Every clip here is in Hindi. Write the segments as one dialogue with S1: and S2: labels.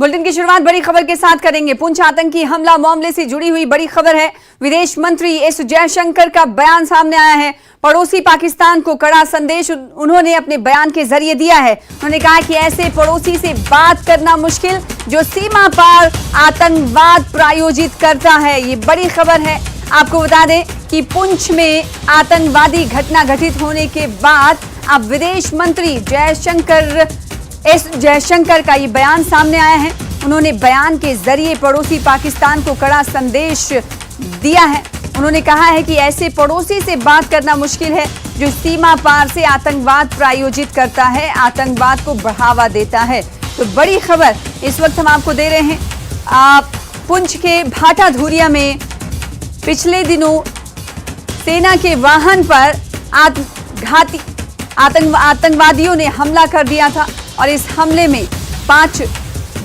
S1: बुलेटिन की शुरुआत बड़ी खबर के साथ करेंगे। पुंछ आतंकी हमला मामले से जुड़ी हुई बड़ी खबर है। विदेश मंत्री एस जयशंकर का बयान सामने आया है। पड़ोसी पाकिस्तान को कड़ा संदेश उन्होंने अपने बयान के जरिए दिया है। उन्होंने कहा कि ऐसे पड़ोसी से बात करना मुश्किल जो सीमा पार आतंकवाद प्रायोजित करता है। ये बड़ी खबर है। आपको बता दें कि पुंछ में आतंकवादी घटना घटित होने के बाद अब विदेश मंत्री एस जयशंकर का ये बयान सामने आया है। उन्होंने बयान के जरिए पड़ोसी पाकिस्तान को कड़ा संदेश दिया है। उन्होंने कहा है कि ऐसे पड़ोसी से बात करना मुश्किल है जो सीमा पार से आतंकवाद प्रायोजित करता है, आतंकवाद को बढ़ावा देता है। तो बड़ी खबर इस वक्त हम आपको दे रहे हैं। पुंछ के भाटा धूरिया में पिछले दिनों सेना के वाहन पर घाती आतंकवादियों ने हमला कर दिया था और इस हमले में 5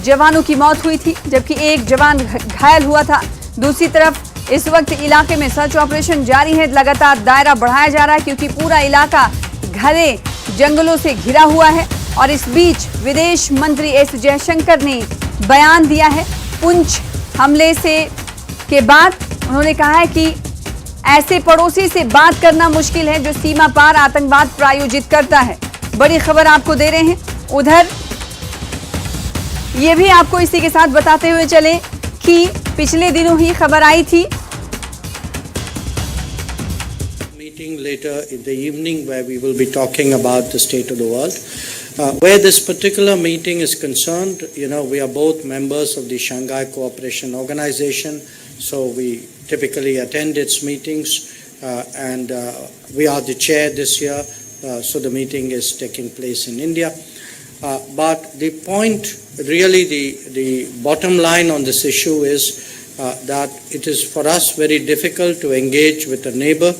S1: जवानों की मौत हुई थी, जबकि एक जवान घायल हुआ था। दूसरी तरफ इस वक्त इलाके में सर्च ऑपरेशन जारी है। लगातार दायरा बढ़ाया जा रहा है क्योंकि पूरा इलाका घने जंगलों से घिरा हुआ है। और इस बीच विदेश मंत्री एस जयशंकर ने बयान दिया है। पुंछ हमले के बाद उन्होंने कहा है कि ऐसे पड़ोसी से बात करना मुश्किल है जो सीमा पार आतंकवाद प्रायोजित करता है। बड़ी खबर आपको दे रहे हैं। उधर ये भी आपको इसी के साथ बताते हुए चले कि पिछले दिनों ही खबर आई थी
S2: meeting later in the evening where we will be talking about the state of the world. Where this particular meeting is concerned, we are both members of the Shanghai Cooperation Organization, so we typically attend its meetings, and we are the chair this year, so the meeting is taking place in India. But the point, really the bottom line on this issue is that it is for us very difficult to engage with a neighbor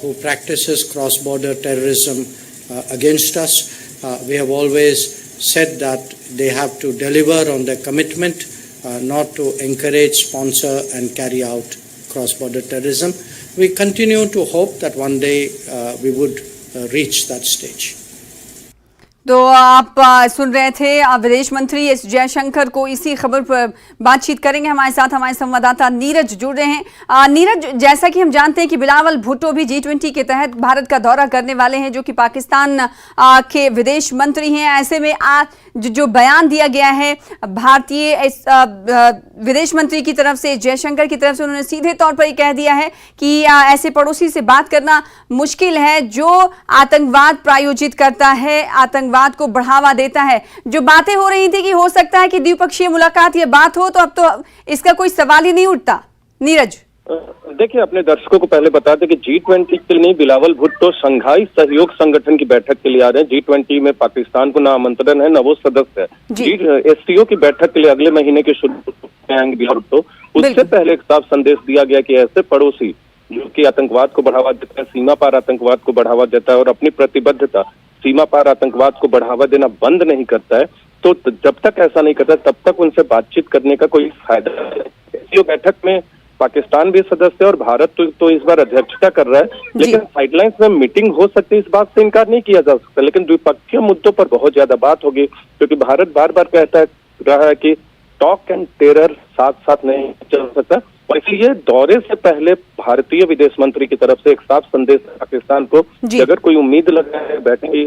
S2: who practices cross-border terrorism against us. We have always said that they have to deliver on their commitment not to encourage, sponsor and carry out cross-border terrorism. We continue to hope that one day we would reach that stage.
S1: तो आप सुन रहे थे विदेश मंत्री एस जयशंकर को। इसी खबर पर बातचीत करेंगे। हमारे साथ हमारे संवाददाता नीरज जुड़ रहे हैं। नीरज, जैसा कि हम जानते हैं कि बिलावल भुट्टो भी G20 के तहत भारत का दौरा करने वाले हैं, जो कि पाकिस्तान के विदेश मंत्री हैं। ऐसे में जो बयान दिया गया है भारतीय विदेश मंत्री की तरफ से, जयशंकर की तरफ से, उन्होंने सीधे तौर पर ये कह दिया है कि ऐसे पड़ोसी से बात करना मुश्किल है जो आतंकवाद प्रायोजित करता है, आतंकवाद को बढ़ावा देता है। जो बातें हो रही थी कि हो सकता है कि द्विपक्षीय मुलाकात या बात हो, तो अब तो इसका कोई सवाल ही नहीं उठता। नीरज,
S3: देखिए, अपने दर्शकों को पहले बता दें कि G20 के लिए बिलावल भुट्टो शंघाई सहयोग संगठन की बैठक के लिए आ रहे हैं। G20 में पाकिस्तान को ना आमंत्रण है, ना वो सदस्य है। SCO की बैठक के लिए अगले महीने के शुरू में आएंगे बिलावल भुट्टो। उससे पहले एक साफ संदेश दिया गया कि ऐसे पड़ोसी जो कि आतंकवाद को बढ़ावा देता है, सीमा पार आतंकवाद को बढ़ावा देता है और अपनी प्रतिबद्धता सीमा पार आतंकवाद को बढ़ावा देना बंद नहीं करता है, तो जब तक ऐसा नहीं करता तब तक उनसे बातचीत करने का कोई फायदा नहीं। SCO बैठक में पाकिस्तान भी सदस्य और भारत तो इस बार अध्यक्षता कर रहा है, लेकिन साइडलाइंस में मीटिंग हो सकती है, इस बात से इनकार नहीं किया जा सकता। लेकिन द्विपक्षीय मुद्दों पर बहुत ज्यादा बात होगी, क्योंकि भारत बार बार कहता रहा है कि टॉक एंड टेरर साथ साथ नहीं चल सकता। और इसलिए दौरे से पहले भारतीय विदेश मंत्री की तरफ से एक साफ संदेश पाकिस्तान को कि अगर कोई उम्मीद लगा है बैठे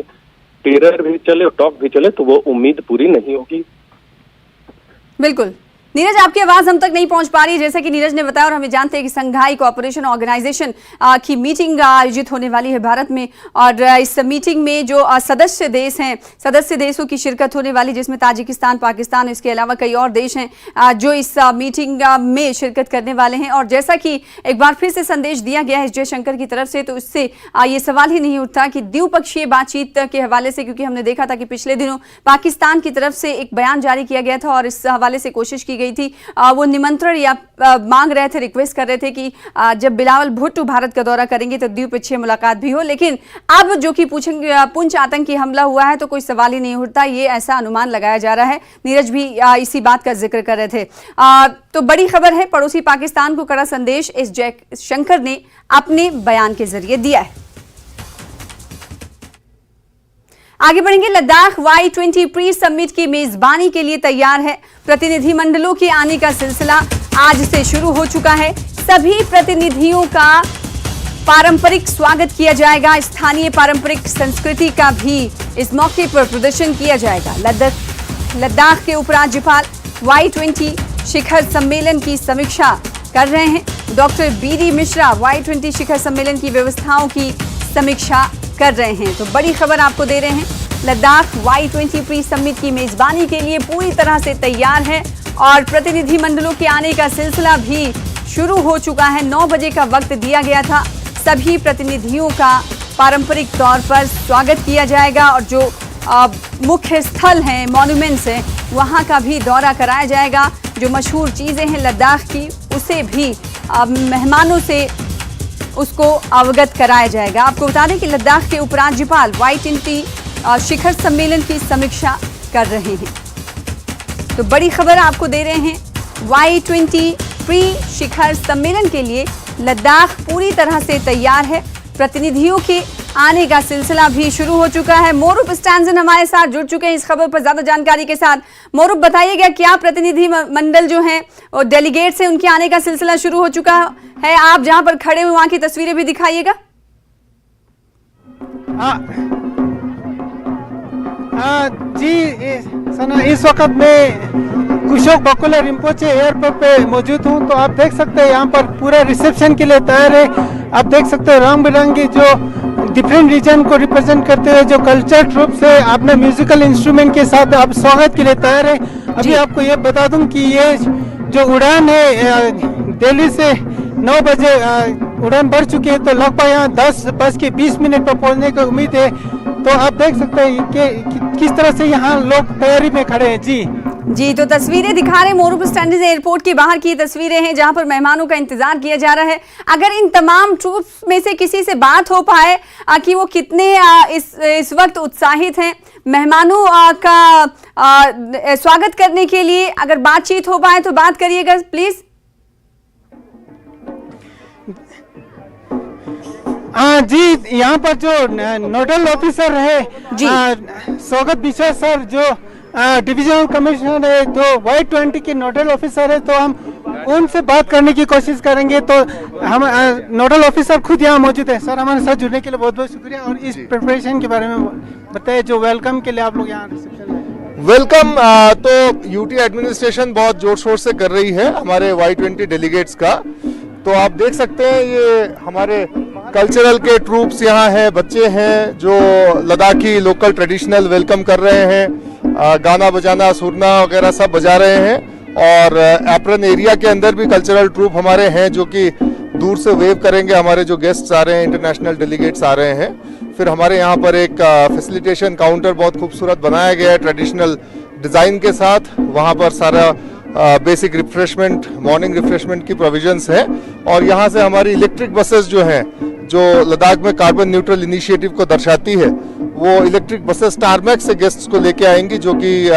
S3: टेरर भी चले और टॉक भी चले, तो वो उम्मीद पूरी नहीं होगी।
S1: बिल्कुल नीरज, आपकी आवाज हम तक नहीं पहुंच पा रही। जैसे कि नीरज ने बताया और हमें जानते हैं कि शंघाई कोऑपरेशन ऑर्गेनाइजेशन की मीटिंग आयोजित होने वाली है भारत में, और इस मीटिंग में जो सदस्य देश हैं, सदस्य देशों की शिरकत होने वाली, जिसमें ताजिकिस्तान, पाकिस्तान, इसके अलावा कई और देश हैं जो इस मीटिंग में शिरकत करने वाले हैं। और जैसा कि एक बार फिर से संदेश दिया गया है जयशंकर की तरफ से, तो इससे ये सवाल ही नहीं उठता कि द्विपक्षीय बातचीत के हवाले से, क्योंकि हमने देखा था कि पिछले दिनों पाकिस्तान की तरफ से एक बयान जारी किया गया था और इस हवाले से कोशिश की थी, वो निमंत्रण या मांग रहे थे, रिक्वेस्ट कर रहे थे कि जब बिलावल भुट्टो भारत का दौरा करेंगे तो द्विपक्षीय मुलाकात भी हो। लेकिन अब जो कि पुंछ आतंकी हमला हुआ है तो कोई सवाल ही नहीं उठता, ये ऐसा अनुमान लगाया जा रहा है। नीरज भी इसी बात का जिक्र कर रहे थे। तो बड़ी खबर है, पड़ोसी पाकिस्तान को कड़ा संदेश एस जयशंकर ने अपने बयान के जरिए दिया है। आगे बढ़ेंगे। लद्दाख Y20 प्री समिट की मेजबानी के लिए तैयार है। प्रतिनिधिमंडलों के आने का सिलसिला आज से शुरू हो चुका है। सभी प्रतिनिधियों का पारंपरिक स्वागत किया जाएगा। स्थानीय पारंपरिक संस्कृति का भी इस मौके पर प्रदर्शन किया जाएगा। लद्दाख के उपराज्यपाल Y20 शिखर सम्मेलन की समीक्षा कर रहे हैं। डॉक्टर बीडी मिश्रा Y20 शिखर सम्मेलन की व्यवस्थाओं की समीक्षा कर रहे हैं। तो बड़ी खबर आपको दे रहे हैं, लद्दाख Y20 प्री समिट की मेजबानी के लिए पूरी तरह से तैयार है और प्रतिनिधि मंडलों के आने का सिलसिला भी शुरू हो चुका है। 9 बजे का वक्त दिया गया था। सभी प्रतिनिधियों का पारंपरिक तौर पर स्वागत किया जाएगा और जो मुख्य स्थल हैं, मॉन्यूमेंट्स हैं, वहां का भी दौरा कराया जाएगा। जो मशहूर चीज़ें हैं लद्दाख की, उसे भी मेहमानों से उसको अवगत कराया जाएगा। आपको बता दें कि लद्दाख के उपराज्यपाल Y20 शिखर सम्मेलन की समीक्षा कर रहे हैं। तो बड़ी खबर आपको दे रहे हैं, Y20 प्री शिखर सम्मेलन के लिए लद्दाख पूरी तरह से तैयार है। प्रतिनिधियों के आने का सिलसिला भी शुरू हो चुका है। मोरूप स्टैंजन हमारे साथ जुड़ चुके हैं इस खबर पर ज्यादा जानकारी के साथ। मोरूप, बताइएगा क्या प्रतिनिधि मंडल जो हैं और डेलीगेट्स हैं, उनके आने का सिलसिला शुरू हो चुका है? आप जहां पर खड़े हुए वहां की तस्वीरें भी दिखाइएगा।
S4: जी सना, इस वक्त मैं कुशोक बकुला रिम्पोचे एयरपोर्ट पे मौजूद हूँ। तो आप देख सकते हैं यहाँ पर पूरा रिसेप्शन के लिए तैयार है। आप देख सकते हैं रंग बिरंगी जो डिफरेंट रीजन को रिप्रेजेंट करते हुए जो कल्चर ट्रूप से अपने म्यूजिकल इंस्ट्रूमेंट के साथ आप स्वागत के लिए तैयार है। अभी आपको ये बता दूं कि ये जो उड़ान है दिल्ली से 9 बजे उड़ान बढ़ चुकी है, तो लगभग यहाँ 10:20 पर पहुँचने की उम्मीद है। तो आप देख सकते हैं कि किस तरह से यहाँ लोग तैयारी में खड़े हैं। जी,
S1: तो तस्वीरें दिखा रहे हैं मोरूप स्टैंडर्ड एयरपोर्ट के बाहर की तस्वीरें हैं जहां पर मेहमानों का इंतजार किया जा रहा है। अगर इन तमाम ट्रूप्स में से किसी से बात हो पाए कि वो कितने इस वक्त उत्साहित हैं मेहमानों का स्वागत करने के लिए, अगर बातचीत हो पाए तो बात करिएगा प्लीज।
S4: जी, यहाँ पर जो नोडल ऑफिसर है स्वागत विश्वास सर, जो डिविजनल कमिश्नर है, तो Y20 के नोडल ऑफिसर है, तो हम उनसे बात करने की कोशिश करेंगे। तो हम नोडल ऑफिसर खुद यहाँ मौजूद है। सर, हमारे साथ जुड़ने के लिए बहुत बहुत शुक्रिया और इस प्रिपरेशन के बारे में बताइए जो वेलकम के लिए आप लोग यहाँ रिसेप्शन में।
S5: वेलकम तो यूटी एडमिनिस्ट्रेशन बहुत जोर शोर से कर रही है हमारे Y20 डेलीगेट्स का। तो आप देख सकते हैं ये हमारे कल्चरल के ट्रूप्स यहाँ हैं, बच्चे हैं जो लद्दाखी लोकल ट्रेडिशनल वेलकम कर रहे हैं। गाना बजाना सुरना वगैरह सब बजा रहे हैं और एप्रन एरिया के अंदर भी कल्चरल ट्रूप हमारे हैं जो कि दूर से वेव करेंगे हमारे जो गेस्ट्स आ रहे हैं, इंटरनेशनल डेलीगेट्स आ रहे हैं। फिर हमारे यहाँ पर एक फैसिलिटेशन काउंटर बहुत खूबसूरत बनाया गया है ट्रेडिशनल डिज़ाइन के साथ। वहाँ पर सारा बेसिक रिफ्रेशमेंट, मॉर्निंग रिफ्रेशमेंट की प्रोविजंस है। और यहाँ से हमारी इलेक्ट्रिक बसेस जो हैं, जो लद्दाख में कार्बन न्यूट्रल इनिशिएटिव को दर्शाती है, वो इलेक्ट्रिक बसेस टारमैक से गेस्ट्स को लेके आएंगी जो कि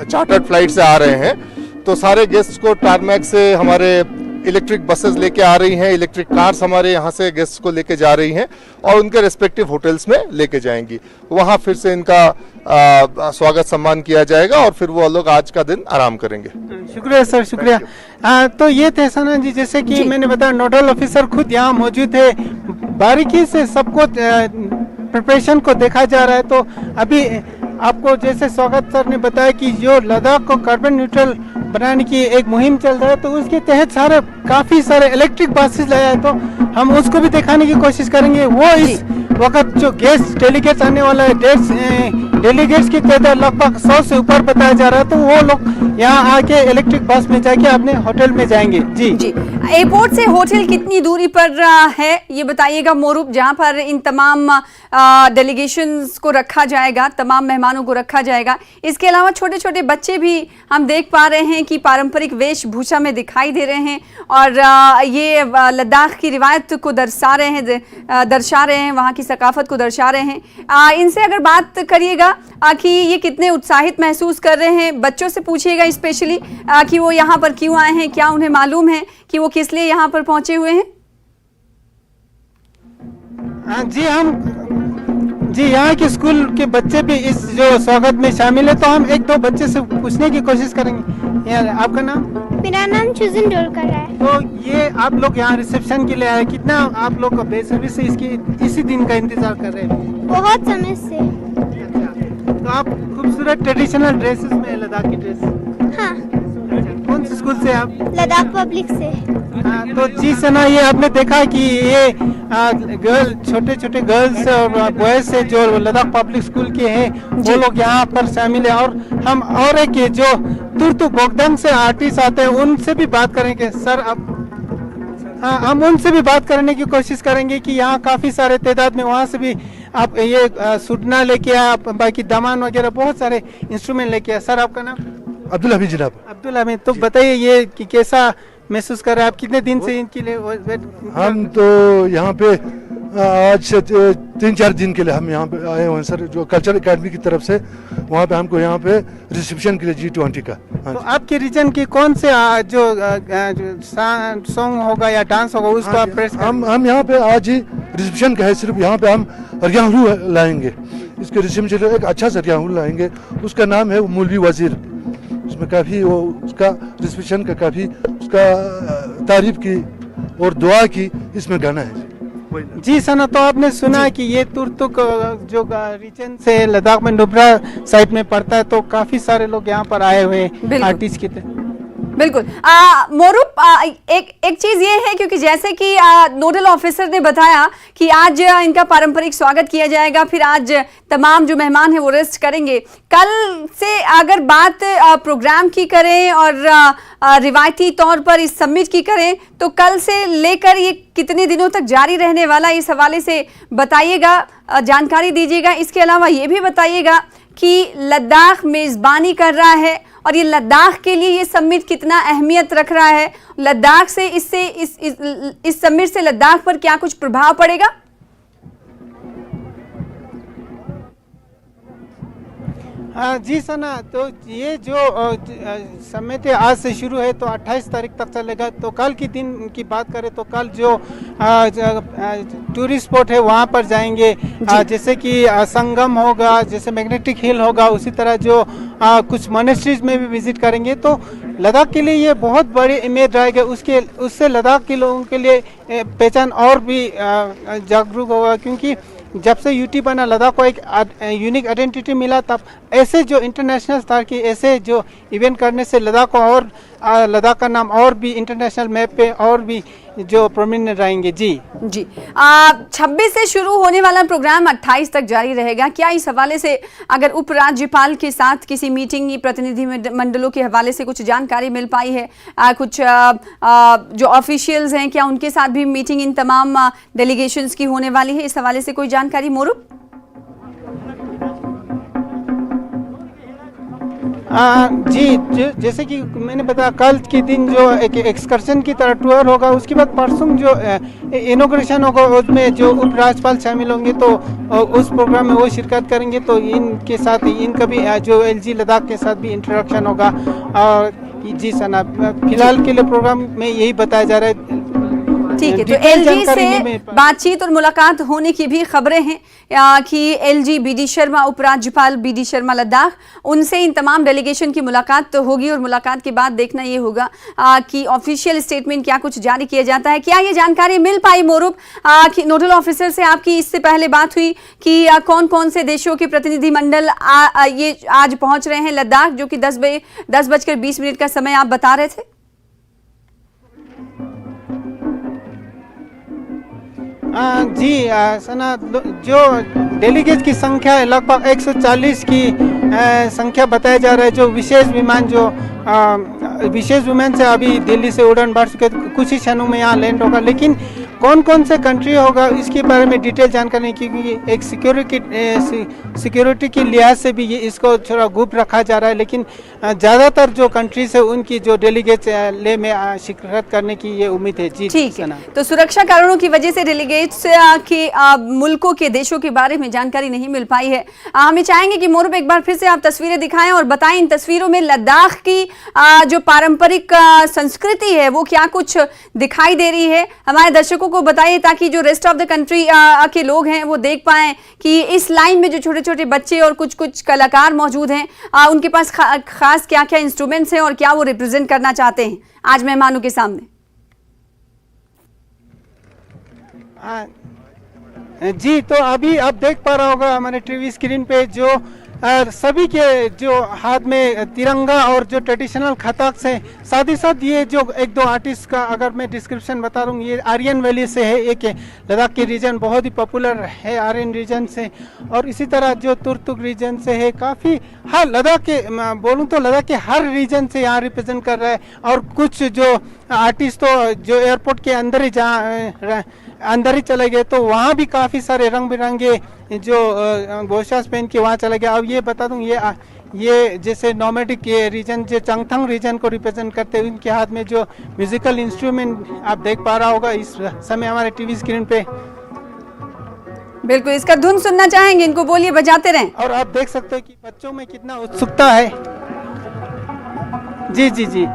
S5: चार्टर्ड फ्लाइट से आ रहे हैं। तो सारे गेस्ट्स को टारमैक से हमारे इलेक्ट्रिक बसेस लेके आ रही हैं, इलेक्ट्रिक कार्स हमारे यहाँ से गेस्ट्स को लेके जा रही हैं और उनके रेस्पेक्टिव होटल्स में लेके जाएंगी। वहाँ फिर से इनका स्वागत सम्मान किया जाएगा और फिर वो लोग आज का दिन आराम करेंगे।
S4: शुक्रिया सर, शुक्रिया। तो ये थे सना जी, जैसे कि मैंने बताया नोडल ऑफिसर खुद यहाँ मौजूद है। बारीकी से सबको प्रिपरेशन को देखा जा रहा है। तो अभी आपको जैसे स्वागत सर ने बताया कि जो लद्दाख को कार्बन न्यूट्रल बनाने की एक मुहिम चल रहा है, तो उसके तहत काफी सारे इलेक्ट्रिक बसेस लाया है। तो हम उसको भी दिखाने की कोशिश करेंगे। वो इस वक्त जो गेस्ट डेलीगेट्स आने वाला है, डेलीगेट्स की तादाद लगभग 100 से ऊपर बताया जा रहा है। तो वो लोग यहाँ आके इलेक्ट्रिक बस में जाके अपने होटल में जाएंगे। जी,
S1: एयरपोर्ट से होटल कितनी दूरी पर है ये बताइएगा मोरूप, जहाँ पर इन तमाम डेलीगेशंस को रखा जाएगा, तमाम मेहमानों को रखा जाएगा। इसके अलावा छोटे छोटे बच्चे भी हम देख पा रहे हैं कि पारंपरिक वेशभूषा में दिखाई दे रहे हैं और ये लद्दाख की रिवायत को दर्शा रहे हैं, वहाँ की सकाफत को दर्शा रहे हैं। इनसे अगर बात करिएगा कि ये कितने उत्साहित महसूस कर रहे हैं, बच्चों से पूछिएगा स्पेशली कि वो यहाँ पर क्यों आए हैं, क्या उन्हें मालूम है कि वो किस लिए यहाँ पर पहुंचे हुए हैं।
S4: जी, हम जी, यहाँ के स्कूल के बच्चे भी इस जो स्वागत में शामिल है, तो हम एक दो बच्चे से पूछने की कोशिश करेंगे। यार, आपका नाम?
S6: मेरा नाम चुजन डोलकर है।
S4: तो ये आप लोग यहाँ रिसेप्शन के लिए आए, कितना आप लोग बेसब्री से इसी दिन का इंतजार कर रहे हैं?
S6: बहुत समय से।
S4: अच्छा, तो आप खूबसूरत ट्रेडिशनल ड्रेसेस में, लद्दाख की ड्रेस।
S6: हाँ,
S4: कौन से स्कूल से आप?
S6: लद्दाख पब्लिक से।
S4: तो जी सना, ये आपने देखा कि ये गर्ल, छोटे छोटे गर्ल्स और बॉयज से जो लद्दाख पब्लिक स्कूल के हैं वो लोग यहाँ पर शामिल है। और हम और एक जो तुर्तु बोगदंग से आर्टिस्ट आते हैं उनसे भी बात करेंगे। सर, अब हाँ, हम उनसे भी बात करने की कोशिश करेंगे कि यहाँ काफी सारे तादाद में, वहाँ से भी आप ये सुटना लेके आए, बाकी दमान वगैरह बहुत सारे इंस्ट्रूमेंट लेके आए। सर, आपका नाम?
S5: अब्दुल हमीद जनाब।
S4: अब्दुल हमीद, तो बताइए ये कि कैसा महसूस कर रहे हैं आप? कितने दिन से इनके लिए
S5: हम तो यहाँ पे आज से 3-4 दिन के लिए हम यहाँ पे आए हुए हैं सर, जो कल्चरल एकेडमी की तरफ से। वहाँ पे हमको यहाँ पे रिसेप्शन के लिए G20 का।
S4: तो आपके रीजन की कौन से जो सॉन्ग होगा या डांस होगा उसको आप प्रेस
S5: हम यहाँ पे आज ही रिसेप्शन का है, सिर्फ यहाँ पे हम रियाहू लाएंगे। इसके रिसेप्शन एक अच्छा सा रियाहू लाएंगे, उसका नाम है मौलवी वजीर। उसमें काफ़ी वो उसका रिसेप्शन का काफ़ी उसका तारीफ की और दुआ की इसमें गाना है।
S4: जी सना, तो आपने सुना कि ये तुर्तुक जो रीजन से लद्दाख में नुब्रा साइड में पड़ता है, तो काफी सारे लोग यहाँ पर आए हुए आर्टिस्ट की तरह।
S1: बिल्कुल। मोरूप, एक चीज ये है, क्योंकि जैसे कि नोडल ऑफिसर ने बताया कि आज इनका पारंपरिक स्वागत किया जाएगा, फिर आज तमाम जो मेहमान हैं वो रेस्ट करेंगे। कल से अगर बात प्रोग्राम की करें और रिवायती तौर पर इस समिट की करें, तो कल से लेकर ये कितने दिनों तक जारी रहने वाला, इस हवाले से बताइएगा, जानकारी दीजिएगा। इसके अलावा ये भी बताइएगा कि लद्दाख मेजबानी कर रहा है और ये लद्दाख के लिए ये समिट कितना अहमियत रख रहा है। लद्दाख से इस समिट से लद्दाख पर क्या कुछ प्रभाव पड़ेगा?
S4: जी सना, तो ये जो समिट आज से शुरू है तो 28 तारीख तक चलेगा। तो कल की दिन की बात करें तो कल जो टूरिस्ट स्पॉट है वहाँ पर जाएंगे, जैसे कि संगम होगा, जैसे मैग्नेटिक हिल होगा, उसी तरह जो कुछ मॉनेस्ट्रीज में भी विजिट करेंगे। तो लद्दाख के लिए ये बहुत बड़ी इमेज रहेगा, उससे लद्दाख के लोगों के लिए पहचान और भी जागरूक होगा, क्योंकि जब से यूटी बना लद्दाख को एक यूनिक आइडेंटिटी मिला, तब ऐसे जो इंटरनेशनल स्तर की ऐसे जो इवेंट करने से लद्दाख को और लद्दाख का नाम और भी इंटरनेशनल मैप पे और भी जो प्रोमिनेंट रहेंगे। जी
S1: 26 से शुरू होने वाला प्रोग्राम 28 तक जारी रहेगा। क्या इस हवाले से अगर उपराज्यपाल के साथ किसी मीटिंग, प्रतिनिधि मंडलों के हवाले से कुछ जानकारी मिल पाई है? कुछ जो ऑफिशियल्स हैं, क्या उनके साथ भी मीटिंग इन तमाम डेलीगेशंस की होने वाली है? इस हवाले से कोई जानकारी मोरूप?
S4: जी, जैसे कि मैंने बताया, कल के दिन जो एक एक्सकर्शन की तरह टूर होगा, उसके बाद परसों जो इनॉग्रेशन होगा उसमें जो उपराज्यपाल शामिल होंगे तो उस प्रोग्राम में वो शिरकत करेंगे। तो इनके साथ इनका भी जो LG लद्दाख के साथ भी इंट्रोडक्शन होगा। और जी सना, फिलहाल के लिए प्रोग्राम में यही बताया जा रहा है।
S1: ठीक है, तो LG से बातचीत और मुलाकात होने की भी खबरें हैं कि LG BD शर्मा, उपराज्यपाल BD शर्मा लद्दाख, उनसे इन तमाम डेलीगेशन की मुलाकात तो होगी और मुलाकात के बाद देखना ये होगा कि ऑफिशियल स्टेटमेंट क्या कुछ जारी किया जाता है। क्या ये जानकारी मिल पाई मोरूप कि नोडल ऑफिसर से आपकी इससे पहले बात हुई कि कौन कौन से देशों के प्रतिनिधि मंडल ये आज पहुंच रहे हैं लद्दाख, जो कि 10:20 का समय आप बता रहे थे?
S4: जी सना, जो डेलीगेट की संख्या है लगभग 140 की संख्या बताया जा रहा है। जो विशेष विमान से अभी दिल्ली से उड़ान भर चुके, कुछ ही क्षणों में यहाँ लैंड होगा। लेकिन कौन कौन से कंट्री होगा इसके बारे में डिटेल जानकारी, क्योंकि एक सिक्योरिटी की लिहाज से भी ये इसको थोड़ा गुप्त रखा जा रहा है। लेकिन ज़्यादातर जो कंट्रीज है उनकी जो डेलीगेट्स ले में शिरकत करने की ये उम्मीद है। जी
S1: ठीक है, तो सुरक्षा कारणों की वजह से डेलीगेट्स के मुल्कों के देशों के बारे में जानकारी नहीं मिल पाई है। हमें चाहेंगे कि मोरूप एक बार फिर से आप तस्वीरें दिखाएं और बताएं इन तस्वीरों में लद्दाख की जो पारंपरिक संस्कृति है वो क्या कुछ दिखाई दे रही है। हमारे दर्शकों को को बताइए ताकि जो रेस्ट ऑफ द कंट्री के लोग हैं वो देख पाएं कि इस लाइन में जो छोटे छोटे बच्चे और कुछ कुछ कलाकार मौजूद हैं, उनके पास खास क्या क्या इंस्ट्रूमेंट्स हैं और क्या वो रिप्रेजेंट करना चाहते हैं आज मेहमानों के सामने।
S4: जी, तो अभी आप देख पा रहा होगा हमारे टीवी स्क्रीन पे जो सभी के जो हाथ में तिरंगा और जो ट्रेडिशनल खताक्स है, साथ ही साथ ये जो एक दो आर्टिस्ट का अगर मैं डिस्क्रिप्शन बता दूँ, ये आर्यन वैली से है, एक लद्दाख के रीजन बहुत ही पॉपुलर है आर्यन रीजन से, और इसी तरह जो तुर्तुक रीजन से है काफ़ी, हाँ लद्दाख के बोलूँ तो लद्दाख के हर रीजन से यहाँ रिप्रेजेंट कर रहा है। और कुछ जो आर्टिस्ट तो जो एयरपोर्ट के अंदर ही अंदर ही चले गए, तो वहाँ भी काफ़ी सारे रंग बिरंगे जो पोशाक पहन के वहाँ चले गए। अब ये बता दूँ, ये जैसे नोमैडिक के रीजन जो चंगथंग रीजन को रिप्रेजेंट करते हैं, उनके हाथ में जो म्यूजिकल इंस्ट्रूमेंट आप देख पा रहा होगा इस समय हमारे टीवी स्क्रीन पे।
S1: बिल्कुल, इसका धुन सुनना चाहेंगे, इनको बोलिए बजाते रहें।
S4: और आप देख सकते हो कि बच्चों में कितना उत्सुकता है। जी जी जी,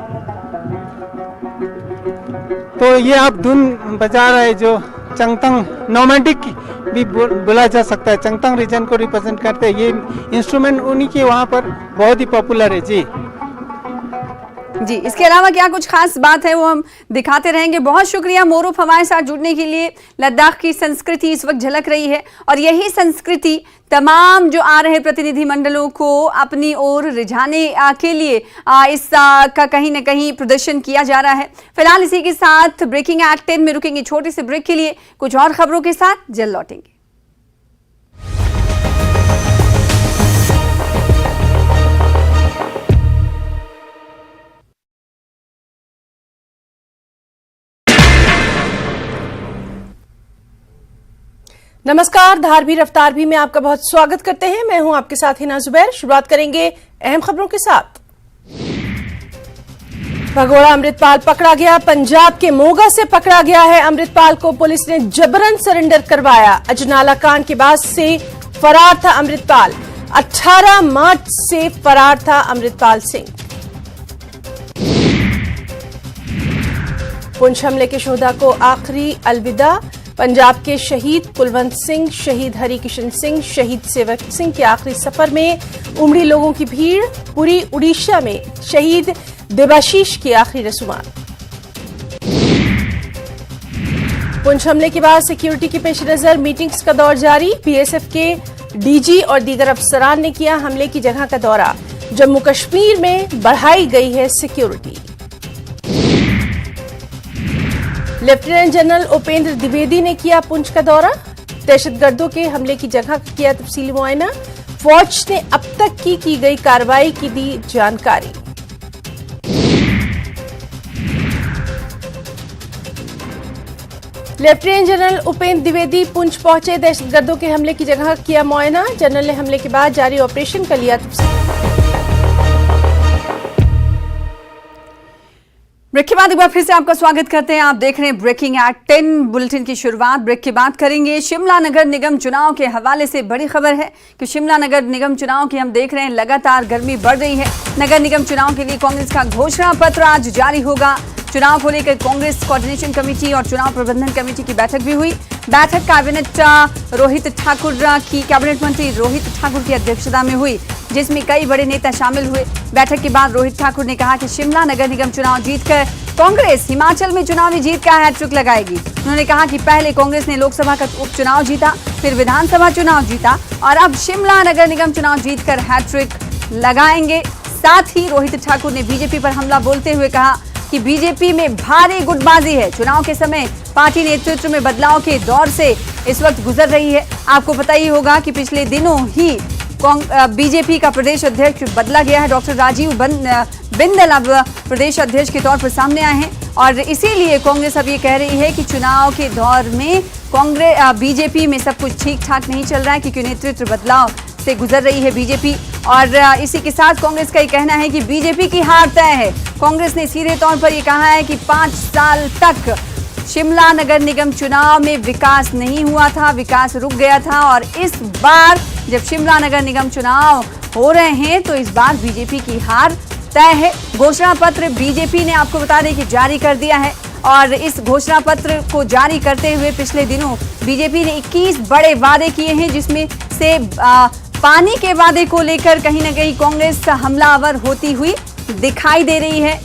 S4: तो ये आप धुन बजा रहे जो चंगथंग नोमैडिक भी बोला जा सकता है, चंगथंग रीजन को रिप्रेजेंट करते हैं। ये इंस्ट्रूमेंट उन्हीं के वहाँ पर बहुत ही पॉपुलर है। जी
S1: जी, इसके अलावा क्या कुछ खास बात है वो हम दिखाते रहेंगे। बहुत शुक्रिया मोरूफ हमारे साथ जुड़ने के लिए। लद्दाख की संस्कृति इस वक्त झलक रही है और यही संस्कृति तमाम जो आ रहे प्रतिनिधि मंडलों को अपनी ओर रिझाने के लिए इस का कहीं ना कहीं प्रदर्शन किया जा रहा है। फिलहाल इसी के साथ ब्रेकिंग एक्ट 10 में रुकेंगे छोटे से ब्रेक के लिए, कुछ और खबरों के साथ जल्द लौटेंगे।
S7: नमस्कार, धार रफ्तार भी में आपका बहुत स्वागत करते हैं। मैं हूं आपके साथ हिना जुबैर। शुरुआत करेंगे अहम खबरों के साथ। भगोड़ा अमृतपाल पकड़ा गया। पंजाब के मोगा से पकड़ा गया है अमृतपाल को पुलिस ने जबरन सरेंडर करवाया। अजनाला कांड के बाद से फरार था अमृतपाल। 18 मार्च से फरार था अमृतपाल सिंह। पुंछ हमले के शोधा को आखिरी अलविदा। पंजाब के शहीद कुलवंत सिंह, शहीद हरिकिशन सिंह, शहीद सेवक सिंह के आखिरी सफर में उमड़ी लोगों की भीड़। पूरी उड़ीसा में शहीद देबाशीष की आखिरी रसूमात। पुंछ हमले के बाद सिक्योरिटी के पेश नजर मीटिंग्स का दौर जारी। बीएसएफ के डीजी और दीगर अफसरान ने किया हमले की जगह का दौरा। जम्मू कश्मीर में बढ़ाई गई है security. Lieutenant general Upendra Dwivedi ने किया पुंछ का दौरा। दहशतगर्दों के हमले की जगह का किया तफसीली मुआयना। फौज ने अब तक की गई कार्रवाई की दी जानकारी। लेफ्टिनेंट जनरल उपेंद्र द्विवेदी पुंछ पहुंचे। दहशतगर्दों के हमले की जगह किया मुआयना। जनरल ने हमले के बाद जारी ऑपरेशन का लिया तफसील।
S1: ब्रेक के बाद एक बार फिर से आपका स्वागत करते हैं। आप देख रहे हैं ब्रेकिंग एक्ट 10 बुलेटिन की शुरुआत। ब्रेक के बाद करेंगे शिमला नगर निगम चुनाव के हवाले से बड़ी खबर है कि शिमला नगर निगम चुनाव की हम देख रहे हैं लगातार गर्मी बढ़ रही है। नगर निगम चुनाव के लिए कांग्रेस का घोषणा पत्र आज जारी होगा। चुनाव को लेकर कांग्रेस कोऑर्डिनेशन कमेटी और चुनाव प्रबंधन कमेटी की बैठक भी हुई। बैठक कैबिनेट मंत्री रोहित ठाकुर की अध्यक्षता में हुई, जिसमें कई बड़े नेता शामिल हुए। बैठक के बाद रोहित ठाकुर ने कहा कि शिमला नगर निगम चुनाव जीतकर कांग्रेस हिमाचल में चुनावी जीत का हैट्रिक लगाएगी। उन्होंने कहा कि पहले कांग्रेस ने लोकसभा का उपचुनाव जीता, फिर विधानसभा चुनाव जीता और अब शिमला नगर निगम चुनाव जीतकर हैट्रिक लगाएंगे। साथ ही रोहित ठाकुर ने बीजेपी पर हमला बोलते हुए कहा कि बीजेपी में भारी गुटबाजी है। चुनाव के समय पार्टी नेतृत्व में बदलाव के दौर से इस वक्त गुजर रही है। आपको पता ही होगा कि पिछले दिनों ही बीजेपी का प्रदेश अध्यक्ष बदला गया है। डॉक्टर राजीव बिंदल अब प्रदेश अध्यक्ष के तौर पर सामने आए हैं और इसीलिए कांग्रेस अब ये कह रही है कि चुनाव के दौर में बीजेपी में सब कुछ ठीक ठाक नहीं चल रहा है, क्योंकि नेतृत्व बदलाव से गुजर रही है बीजेपी। और इसी के साथ कांग्रेस का ये कहना है कि बीजेपी की हार तय है। कांग्रेस ने सीधे तौर पर यह कहा है कि 5 साल तक शिमला नगर निगम चुनाव में विकास नहीं हुआ था, विकास रुक गया था और इस बार जब शिमला नगर निगम चुनाव हो रहे हैं तो इस बार बीजेपी की हार तय है। घोषणा पत्र बीजेपी ने आपको बता दें कि जारी कर दिया है और इस घोषणा पत्र को जारी करते हुए पिछले दिनों बीजेपी ने 21 बड़े वादे किए हैं, जिसमें से पानी के वादे को लेकर कहीं ना कहीं कांग्रेस हमलावर होती हुई दिखाई दे रही है।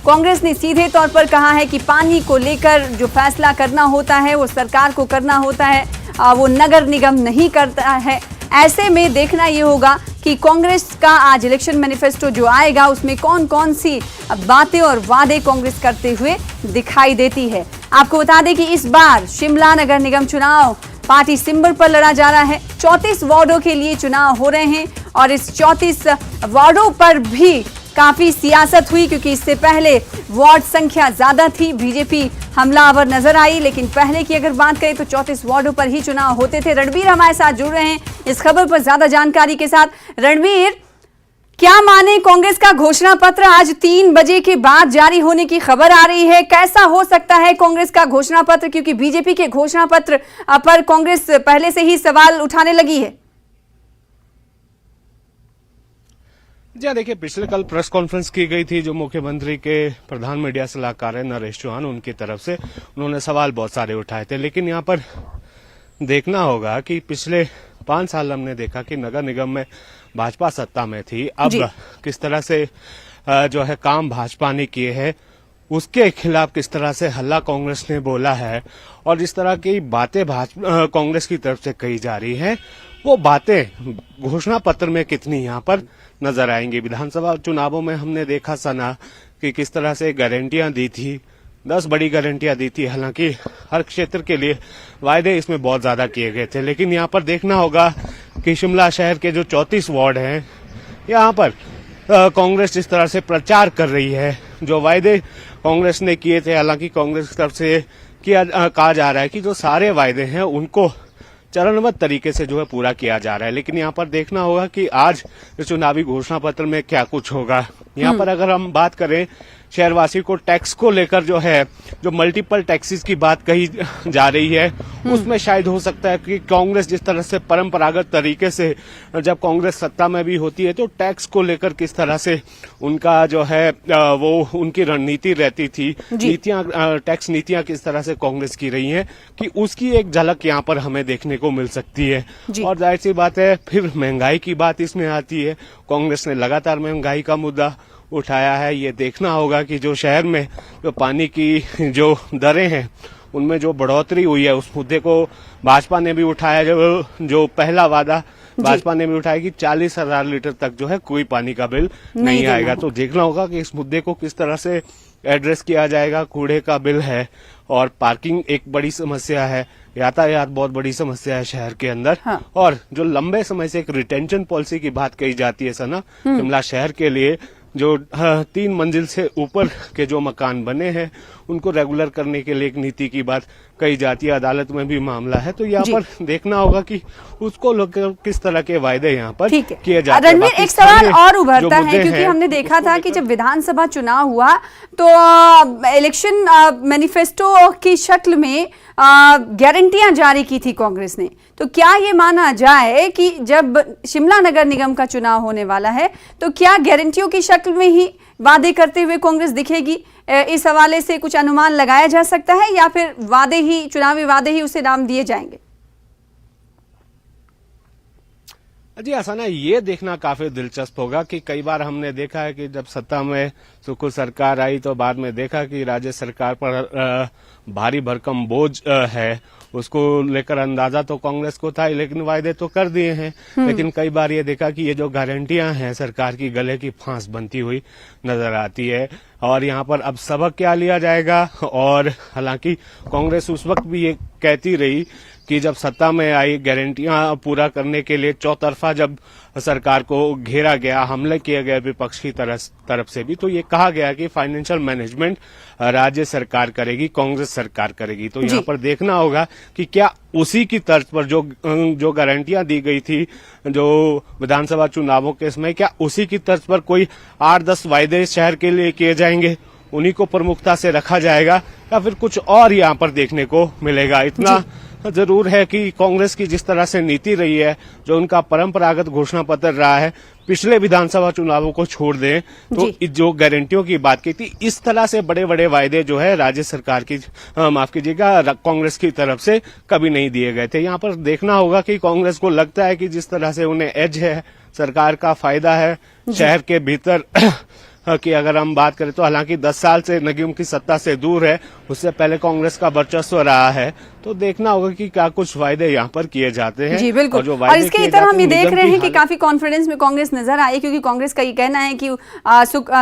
S1: कांग्रेस ने सीधे तौर पर कहा है कि पानी को लेकर जो फैसला करना होता है वो सरकार को करना होता है, वो नगर निगम नहीं करता है। ऐसे में देखना ये होगा कि कांग्रेस का आज इलेक्शन मैनिफेस्टो जो आएगा उसमें कौन कौन सी बातें और वादे कांग्रेस करते हुए दिखाई देती है। आपको बता दें कि इस बार शिमला नगर निगम चुनाव पार्टी सिंबल पर लड़ा जा रहा है। 34 वार्डों के लिए चुनाव हो रहे हैं और इस 34 वार्डों पर भी काफी सियासत हुई, क्योंकि इससे पहले वार्ड संख्या ज्यादा थी, बीजेपी हमलावर नजर आई। लेकिन पहले की अगर बात करें तो 34 वार्डों पर ही चुनाव होते थे। रणवीर हमारे साथ जुड़ रहे हैं इस खबर पर ज्यादा जानकारी के साथ। रणवीर, क्या माने कांग्रेस का घोषणा पत्र आज 3 बजे के बाद जारी होने की खबर आ रही है। कैसा हो सकता है कांग्रेस का घोषणा पत्र, क्योंकि बीजेपी के घोषणा पत्र पर कांग्रेस पहले से ही सवाल उठाने लगी है।
S8: जी हाँ, देखिए, पिछले कल प्रेस कॉन्फ्रेंस की गई थी जो मुख्यमंत्री के प्रधान मीडिया सलाहकार है नरेश चौहान, उनकी तरफ से उन्होंने सवाल बहुत सारे उठाए थे। लेकिन यहाँ पर देखना होगा कि पिछले 5 साल हमने देखा कि नगर निगम में भाजपा सत्ता में थी, अब किस तरह से जो है काम भाजपा ने किए हैं, उसके खिलाफ किस तरह से हल्ला कांग्रेस ने बोला है और जिस तरह की बातें कांग्रेस की तरफ से कही जा रही है, वो बातें घोषणा पत्र में कितनी यहाँ पर नजर आएंगी। विधानसभा चुनावों में हमने देखा सना कि किस तरह से गारंटियां दी थी, 10 बड़ी गारंटियां दी थी। हालांकि हर क्षेत्र के लिए वायदे इसमें बहुत ज्यादा किए गए थे। लेकिन यहाँ पर देखना होगा कि शिमला शहर के जो 34 वार्ड हैं, यहाँ पर कांग्रेस जिस तरह से प्रचार कर रही है, जो वायदे कांग्रेस ने किए थे, हालांकि कांग्रेस की तरफ से कहा जा रहा है कि जो सारे वायदे हैं उनको चरणबद्ध तरीके से जो है पूरा किया जा रहा है। लेकिन यहाँ पर देखना होगा कि आज चुनावी घोषणा पत्र में क्या कुछ होगा। यहाँ पर अगर हम बात करें शहरवासी को टैक्स को लेकर जो है, जो मल्टीपल टैक्सेस की बात कही जा रही है, उसमें शायद हो सकता है कि कांग्रेस जिस तरह से परंपरागत तरीके से जब कांग्रेस सत्ता में भी होती है तो टैक्स को लेकर किस तरह से उनका जो है वो उनकी रणनीति रहती थी, नीतियां, टैक्स नीतियां किस तरह से कांग्रेस की रही हैं, कि उसकी एक झलक यहाँ पर हमें देखने को मिल सकती है। और जाहिर सी बात है फिर महंगाई की बात इसमें आती है। कांग्रेस ने लगातार महंगाई का मुद्दा उठाया है। ये देखना होगा कि जो शहर में जो पानी की जो दरें हैं उनमें जो बढ़ोतरी हुई है, उस मुद्दे को भाजपा ने भी उठाया। जो पहला वादा भाजपा ने भी उठाया कि 40,000 लीटर तक जो है कोई पानी का बिल नहीं आएगा। तो देखना होगा कि इस मुद्दे को किस तरह से एड्रेस किया जाएगा। कूड़े का बिल है और पार्किंग एक बड़ी समस्या है, यातायात बहुत बड़ी समस्या है शहर के अंदर। और जो लंबे समय से एक रिटेंशन पॉलिसी की बात कही जाती है सना, शिमला शहर के लिए जो 3 मंजिल से ऊपर के जो मकान बने हैं उनको रेगुलर करने के लिए एक नीति की बात कही जाती है। अदालत में भी मामला है, तो यहाँ पर देखना होगा कि उसको लेकर किस तरह के वायदे यहाँ पर किए जाते हैं।
S1: रणवीर, एक सवाल और उभरता है, क्योंकि हमने देखा था कि जब विधानसभा चुनाव हुआ तो इलेक्शन मैनिफेस्टो की शक्ल में गारंटियां जारी की थी कांग्रेस ने। तो क्या ये माना जाए कि जब शिमला नगर निगम का चुनाव होने वाला है तो क्या गारंटियों की शक्ल में ही वादे करते हुए कांग्रेस दिखेगी? इस हवाले से कुछ अनुमान लगाया जा सकता है या फिर वादे ही, चुनावी वादे ही उसे नाम दिए जाएंगे?
S8: जी आसाना, ये देखना काफी दिलचस्प होगा कि कई बार हमने देखा है कि जब सत्ता में सुखू सरकार आई तो बाद में देखा कि राज्य सरकार पर भारी भरकम बोझ है, उसको लेकर अंदाजा तो कांग्रेस को था, लेकिन वायदे तो कर दिए हैं। लेकिन कई बार ये देखा कि ये जो गारंटियां हैं सरकार की गले की फांस बनती हुई नजर आती है। और यहाँ पर अब सबक क्या लिया जाएगा। और हालांकि कांग्रेस उस वक्त भी ये कहती रही कि जब सत्ता में आई, गारंटियां पूरा करने के लिए चौतरफा जब सरकार को घेरा गया, हमले किए गए विपक्ष की तरफ से भी, तो ये कहा गया कि फाइनेंशियल मैनेजमेंट राज्य सरकार करेगी, कांग्रेस सरकार करेगी। तो यहाँ पर देखना होगा कि क्या उसी की तर्ज पर जो गारंटियां दी गई थी जो विधानसभा चुनावों के समय, क्या उसी की तर्ज पर कोई 8-10 वायदे शहर के लिए किए जाएंगे, उन्हीं को प्रमुखता से रखा जाएगा, या फिर कुछ और यहाँ पर देखने को मिलेगा। इतना जरूर है कि कांग्रेस की जिस तरह से नीति रही है, जो उनका परंपरागत घोषणा पत्र रहा है, पिछले विधानसभा चुनावों को छोड़ दें तो जो गारंटियों की बात की थी, इस तरह से बड़े बड़े वायदे जो है राज्य सरकार की माफ कीजिएगा कांग्रेस की तरफ से कभी नहीं दिए गए थे। यहाँ पर देखना होगा कि कांग्रेस को लगता है कि जिस तरह से उन्हें एज है, सरकार का फायदा है शहर के भीतर कि अगर हम बात करें तो हालांकि 10 साल से नगीम की सत्ता से दूर है, उससे पहले कांग्रेस का वर्चस्व रहा है, तो देखना होगा कि क्या कुछ वायदे यहाँ पर किए जाते हैं।
S1: जी बिल्कुल। और इसके इतर हम ये देख रहे हैं कि काफी कॉन्फिडेंस में कांग्रेस नजर आई, क्योंकि कांग्रेस का ये कहना है कि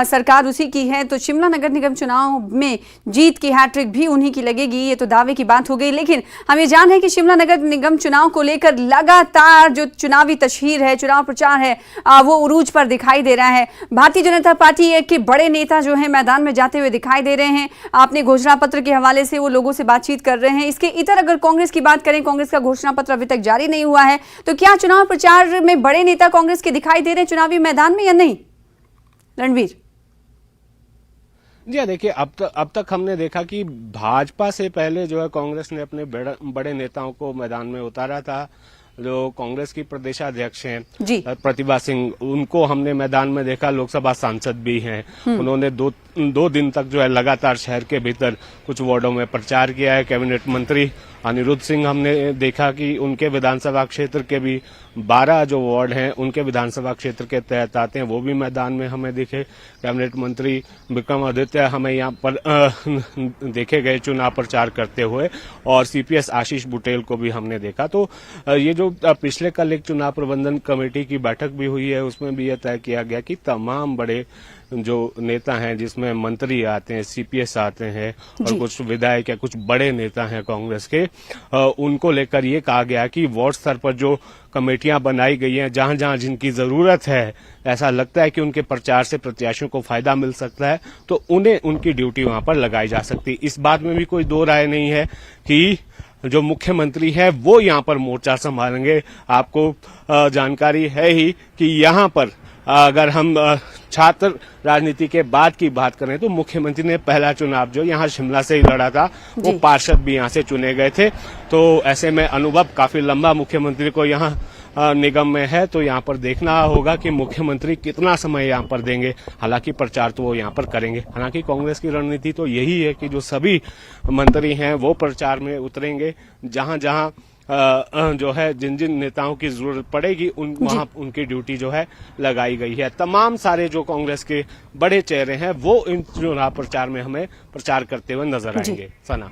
S1: सरकार उसी की है, तो शिमला नगर निगम चुनाव में जीत की हैट्रिक भी उन्हीं की लगेगी, ये तो दावे की बात हो गई। लेकिन हम ये जान रहे हैं कि शिमला नगर निगम चुनाव को लेकर लगातार जो चुनावी तशहीर है, चुनाव प्रचार है, वो उरूज पर दिखाई दे रहा है। भारतीय जनता पार्टी के बड़े नेता जो है मैदान में जाते हुए दिखाई दे रहे हैं, अपने घोषणा पत्र के हवाले से वो लोगों से बातचीत कर रहे हैं। इसके इतर अगर कांग्रेस की बात करें, कांग्रेस का घोषणा पत्र अभी तक जारी नहीं हुआ है, तो क्या चुनाव प्रचार में बड़े नेता कांग्रेस के दिखाई दे रहे हैं चुनावी मैदान में या नहीं? रणवीर
S8: जी देखिए, अब तक हमने देखा कि भाजपा से पहले जो है कांग्रेस ने अपने बड़े नेताओं को मैदान में उतारा था। जो कांग्रेस की प्रदेशाध्यक्ष हैं प्रतिभा सिंह, उनको हमने मैदान में देखा, लोकसभा सांसद भी हैं। उन्होंने दो दिन तक जो है लगातार शहर के भीतर कुछ वार्डों में प्रचार किया है। कैबिनेट मंत्री अनिरुद्ध सिंह हमने देखा कि उनके विधानसभा क्षेत्र के भी 12 जो वार्ड हैं उनके विधानसभा क्षेत्र के तहत आते हैं, वो भी मैदान में हमें दिखे। कैबिनेट मंत्री विक्रमादित्य हमें यहाँ पर देखे गए चुनाव प्रचार करते हुए, और सीपीएस आशीष बुटेल को भी हमने देखा। तो ये जो पिछले कल एक चुनाव प्रबंधन कमेटी की बैठक भी हुई है, उसमें भी यह तय किया गया कि तमाम बड़े जो नेता हैं, जिसमें मंत्री आते हैं, सीपीएस आते हैं और कुछ विधायक या कुछ बड़े नेता हैं कांग्रेस के, उनको लेकर ये कहा गया कि वार्ड स्तर पर जो कमेटियां बनाई गई हैं, जहां जहां जिनकी जरूरत है, ऐसा लगता है कि उनके प्रचार से प्रत्याशियों को फायदा मिल सकता है, तो उन्हें उनकी ड्यूटी वहां पर लगाई जा सकती है। इस बात में भी कोई दो राय नहीं है कि जो मुख्यमंत्री है वो यहाँ पर मोर्चा संभालेंगे। आपको जानकारी है ही कि यहाँ पर अगर हम छात्र राजनीति के बाद की बात करें तो मुख्यमंत्री ने पहला चुनाव जो यहाँ शिमला से ही लड़ा था, वो पार्षद भी यहाँ से चुने गए थे। तो ऐसे में अनुभव काफी लंबा मुख्यमंत्री को यहाँ निगम में है, तो यहाँ पर देखना होगा कि मुख्यमंत्री कितना समय यहाँ पर देंगे। हालांकि प्रचार तो वो यहाँ पर करेंगे। हालांकि कांग्रेस की रणनीति तो यही है कि जो सभी मंत्री हैं वो प्रचार में उतरेंगे, जहां जहां जो है जिन जिन नेताओं की जरूरत पड़ेगी वहां उनकी ड्यूटी जो है लगाई गई है। तमाम सारे जो कांग्रेस के बड़े चेहरे हैं वो इन चुनाव प्रचार में हमें प्रचार करते हुए नजर आएंगे। सना,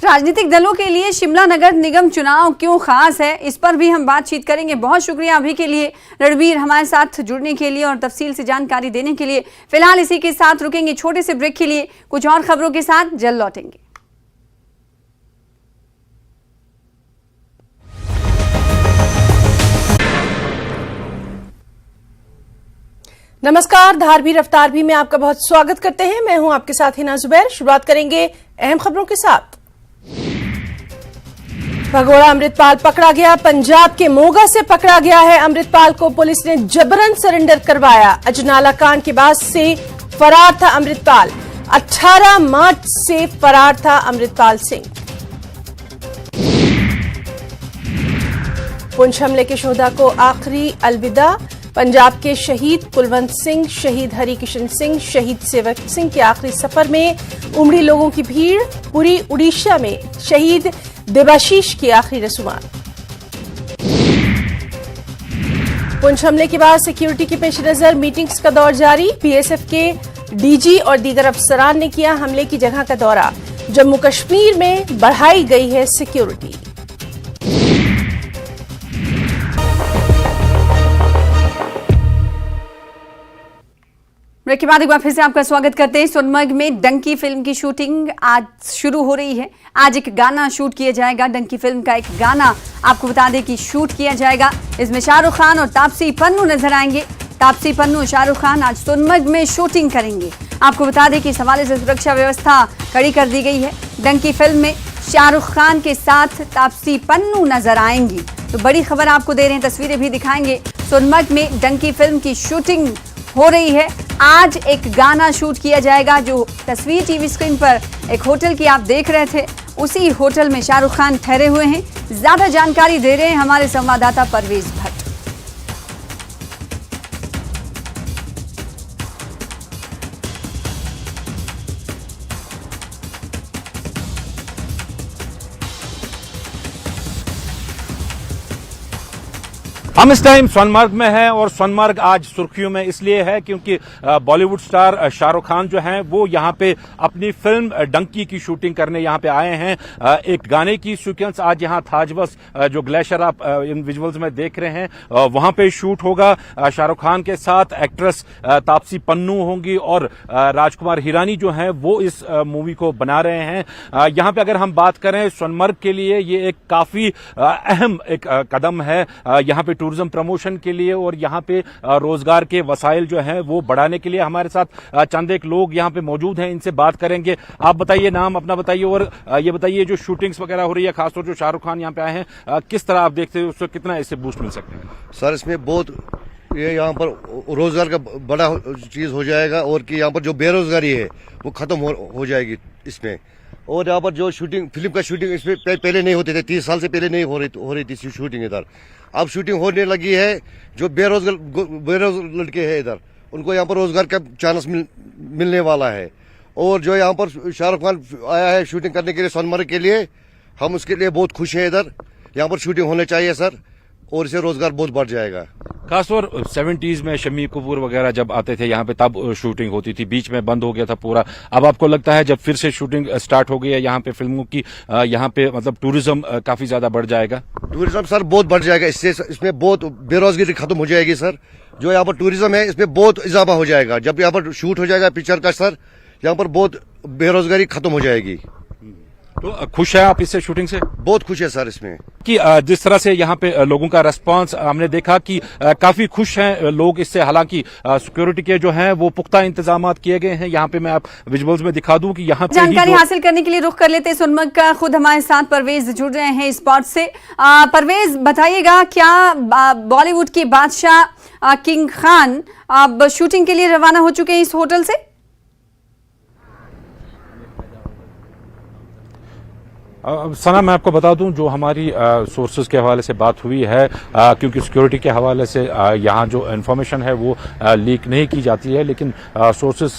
S1: राजनीतिक दलों के लिए शिमला नगर निगम चुनाव क्यों खास है, इस पर भी हम बातचीत करेंगे। बहुत शुक्रिया अभी के लिए रणवीर हमारे साथ जुड़ने के लिए और तफसील से जानकारी देने के लिए। फिलहाल इसी के साथ रुकेंगे छोटे से ब्रेक के लिए, कुछ और खबरों के साथ जल्द लौटेंगे।
S7: नमस्कार, धार रफ्तार भी में आपका बहुत स्वागत करते हैं। मैं हूं आपके साथ हिना जुबैर। शुरुआत करेंगे अहम खबरों के साथ। भगोड़ा अमृतपाल पकड़ा गया। पंजाब के मोगा से पकड़ा गया है अमृतपाल को पुलिस ने जबरन सरेंडर करवाया। अजनाला कांड के बाद से फरार था अमृतपाल। 18 मार्च से फरार था अमृतपाल सिंह। पुंछ हमले के शोधा को आखिरी अलविदा। पंजाब के शहीद कुलवंत सिंह, शहीद हरि किशन सिंह, शहीद सेवक सिंह के आखिरी सफर में उमड़ी लोगों की भीड़। पूरी उड़ीसा में शहीद देबाशीष की आखिरी रसूमात। पुंछ हमले के बाद सिक्योरिटी के पेश नजर मीटिंग्स का दौर जारी। बीएसएफ के डीजी और दीगर अफसरान ने किया हमले की जगह का दौरा। जम्मू कश्मीर में बढ़ाई गई है सिक्योरिटी।
S1: ब्रेक के बाद एक बार फिर से आपका स्वागत करते हैं। सोनमर्ग में डंकी फिल्म की शूटिंग आज शुरू हो रही है। आज एक गाना शूट किया जाएगा। डंकी फिल्म का एक गाना आपको बता दें कि शूट किया जाएगा। इसमें शाहरुख खान और तापसी पन्नू नजर आएंगे। तापसी पन्नू और शाहरुख खान आज सोनमर्ग में शूटिंग करेंगे। आपको बता दें कि इस हवाले से सुरक्षा व्यवस्था कड़ी कर दी गई है। डंकी फिल्म में शाहरुख खान के साथ तापसी पन्नू नजर आएंगी। तो बड़ी खबर आपको दे रहे हैं, तस्वीरें भी दिखाएंगे। सोनमर्ग में डंकी फिल्म की शूटिंग हो रही है। आज एक गाना शूट किया जाएगा। जो तस्वीर टीवी स्क्रीन पर एक होटल की आप देख रहे थे, उसी होटल में शाहरुख खान ठहरे हुए हैं। ज्यादा जानकारी दे रहे हैं हमारे संवाददाता परवेज भट्ट।
S9: हम इस टाइम सोनमर्ग में हैं और सोनमर्ग आज सुर्खियों में इसलिए है क्योंकि बॉलीवुड स्टार शाहरुख खान जो हैं वो यहाँ पे अपनी फिल्म डंकी की शूटिंग करने यहाँ पे आए हैं। एक गाने की सीक्वेंस आज यहाँ थाजवस जो ग्लेशियर आप इन विजुअल्स में देख रहे हैं वहां पे शूट होगा। शाहरुख खान के साथ एक्ट्रेस तापसी पन्नू होंगी और राजकुमार हिरानी जो हैं वो इस मूवी को बना रहे हैं। यहाँ पे अगर हम बात करें सोनमर्ग के लिए ये एक काफी अहम एक कदम है यहाँ पे टूरिज्म प्रमोशन के लिए और यहाँ पे रोजगार के वसाइल जो हैं वो बढ़ाने के लिए। हमारे साथ चंद एक लोग यहाँ पे मौजूद हैं, इनसे बात करेंगे। आप बताइए, नाम अपना बताइए और ये बताइए जो शूटिंग्स वगैरह हो रही है, खासतौर जो शाहरुख खान यहाँ पे आए हैं, किस तरह आप देखते हैं, उसको कितना इससे बूस्ट मिल सकते हैं?
S10: सर इसमें बहुत ये यहाँ पर रोजगार का बड़ा चीज हो जाएगा और कि यहाँ पर जो बेरोजगारी है वो खत्म हो जाएगी इसमें। और यहाँ पर जो शूटिंग फिल्म का शूटिंग इसमें पहले नहीं होते थे, 30 साल से पहले नहीं हो रही थी शूटिंग इधर। अब शूटिंग होने लगी है। जो बेरोजगार लड़के हैं इधर उनको यहाँ पर रोजगार का चांस मिलने वाला है। और जो यहाँ पर शाहरुख खान आया है शूटिंग करने के लिए सोनमर्ग के लिए, हम उसके लिए बहुत खुश हैं। इधर यहाँ पर शूटिंग होने चाहिए सर और इससे रोजगार बहुत बढ़ जाएगा।
S9: खासतौर 70s में शम्मी कपूर वगैरह जब आते थे यहाँ पे तब शूटिंग होती थी, बीच में बंद हो गया था पूरा। अब आपको लगता है जब फिर से शूटिंग स्टार्ट हो गई है यहाँ पे फिल्मों की, यहाँ पे मतलब टूरिज्म काफी ज्यादा बढ़ जाएगा?
S10: टूरिज्म सर बहुत बढ़ जाएगा इससे, इसमें बहुत बेरोजगारी खत्म हो जाएगी सर। जो यहाँ पर टूरिज्म है इसमें बहुत इजाफा हो जाएगा। जब यहाँ पर शूट हो जाएगा पिक्चर का सर, यहाँ पर बहुत बेरोजगारी खत्म हो जाएगी।
S9: तो खुश है आप इससे, शूटिंग से?
S10: बहुत खुश है सर इसमें
S9: कि जिस तरह से यहाँ पे लोगों का रेस्पॉन्स हमने देखा कि काफी खुश हैं लोग इससे। हालांकि सिक्योरिटी के जो हैं वो पुख्ता इंतजाम किए गए हैं। यहाँ पे मैं आप विजुअल्स में दिखा दूं कि यहाँ पे
S1: जानकारी हासिल करने के लिए रुख कर लेते हैं सोनमर्ग का। खुद हमारे साथ परवेज जुड़ रहे हैं स्पॉट से। परवेज बताइएगा, क्या बॉलीवुड के बादशाह किंग खान अब शूटिंग के लिए रवाना हो चुके हैं इस होटल से?
S9: सना, मैं आपको बता दूं जो हमारी सोर्सेज के हवाले से बात हुई है, क्योंकि सिक्योरिटी के हवाले से यहाँ जो इन्फॉर्मेशन है वो लीक नहीं की जाती है, लेकिन सोर्सेज